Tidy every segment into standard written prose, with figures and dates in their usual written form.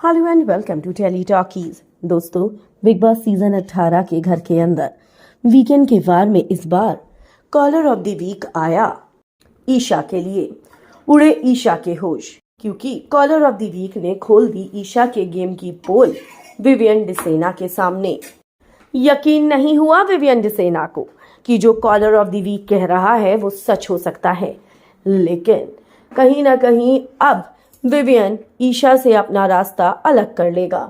Hello and welcome to Telly Talkies. दोस्तों, Bigg Boss season 18 के घर के अंदर वीकेंड के वार में इस बार कॉलर ऑफ द वीक आया ईशा के लिए। उड़े ईशा के होश, क्योंकि कॉलर ऑफ द वीक ने खोल दी ईशा के गेम की पोल विवियन डिसेना के सामने। यकीन नहीं हुआ विवियन डिसेना को कि जो कॉलर ऑफ द वीक कह रहा है वो सच हो सकता है, लेकिन कहीं ना कहीं अब विवियन ईशा से अपना रास्ता अलग कर लेगा।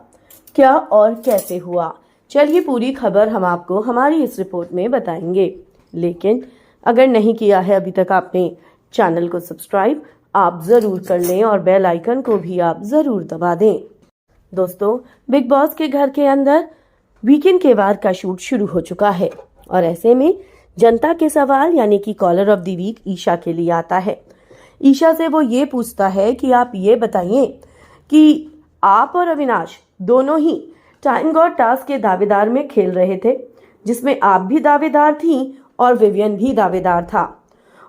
क्या और कैसे हुआ, चलिए पूरी खबर हम आपको हमारी इस रिपोर्ट में बताएंगे। लेकिन अगर नहीं किया है अभी तक आपने चैनल को सब्सक्राइब, आप ज़रूर कर लें और बेल आइकन को भी आप ज़रूर दबा दें। दोस्तों, बिग बॉस के घर के अंदर वीकेंड के वार का शूट शुरू हो चुका है और ऐसे में जनता के सवाल यानी कि caller of the week Isha के लिए आता है। ईशा से वो ये पूछता है कि आप ये बताइए कि आप और अविनाश दोनों ही टाइम गॉड टास्क के दावेदार में खेल रहे थे, जिसमें आप भी दावेदार थी और विवियन भी दावेदार था।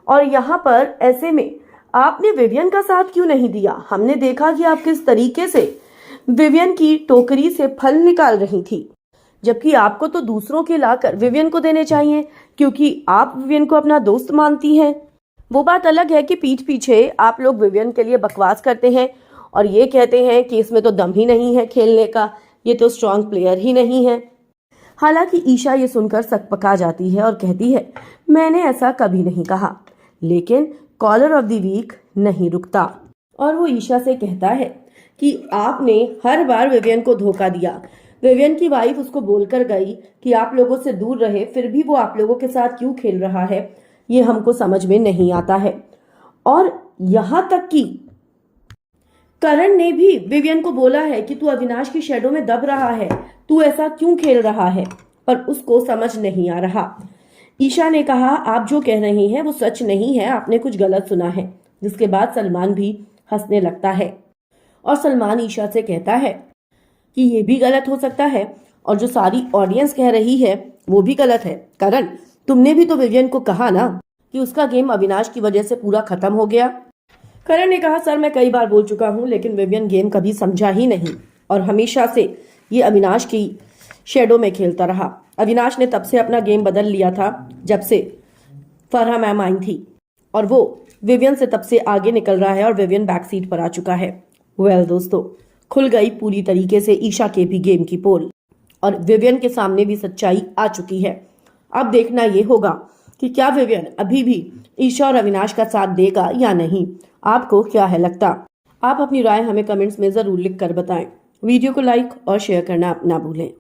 और यहाँ पर ऐसे में आपने विवियन का साथ क्यों नहीं दिया? हमने देखा कि आप किस तरीके से विवियन की टोकरी से फल निकाल रही थी, जबकि आपको तो दूसरों के लाकर विवियन को देने चाहिए, क्योंकि आप विवियन को अपना दोस्त मानती हैं। वो बात अलग है कि पीठ पीछे आप लोग विवियन के लिए बकवास करते हैं और ये कहते हैं कि इसमें तो दम ही नहीं है खेलने का, ये तो स्ट्रांग प्लेयर ही नहीं है। हालांकि ईशा ये सुनकर सकपका जाती है और कहती है, मैंने ऐसा कभी नहीं कहा। लेकिन कॉलर ऑफ द वीक नहीं रुकता और वो ईशा से कहता है कि आपने हर बार विवियन को धोखा दिया। विवियन की वाइफ उसको बोलकर गई कि आप लोगों से दूर रहे, फिर भी वो आप लोगों के साथ क्यों खेल रहा है, ये हमको समझ में नहीं आता है। और यहां तक कि करण ने भी विवियन को बोला है कि तू अविनाश की शैडो में दब रहा है, तू ऐसा क्यों खेल रहा है, पर उसको समझ नहीं आ रहा। ईशा ने कहा, आप जो कह रही हैं वो सच नहीं है, आपने कुछ गलत सुना है। जिसके बाद सलमान भी हंसने लगता है और सलमान ईशा से कहता है कि ये भी गलत हो सकता है और जो सारी ऑडियंस कह रही है वो भी गलत है। करण, तुमने भी तो विवियन को कहा ना कि उसका गेम अविनाश की वजह से पूरा खत्म हो गया। करण ने कहा, सर मैं कई बार बोल चुका हूँ, लेकिन विवियन गेम कभी समझा ही नहीं और हमेशा से ये अविनाश की शेडो में खेलता रहा। अविनाश ने तब से अपना गेम बदल लिया था जब से फरहा मैम आई थी और वो विवियन से तब से आगे निकल रहा है और विवियन बैक सीट पर आ चुका है। वेल दोस्तों, खुल गई पूरी तरीके से ईशा के भी गेम की पोल और विवियन के सामने भी सच्चाई आ चुकी है। अब देखना ये होगा कि क्या विवियन अभी भी ईशा और अविनाश का साथ देगा या नहीं। आपको क्या है लगता? आप अपनी राय हमें कमेंट्स में जरूर लिख कर बताएं। वीडियो को लाइक और शेयर करना ना भूलें।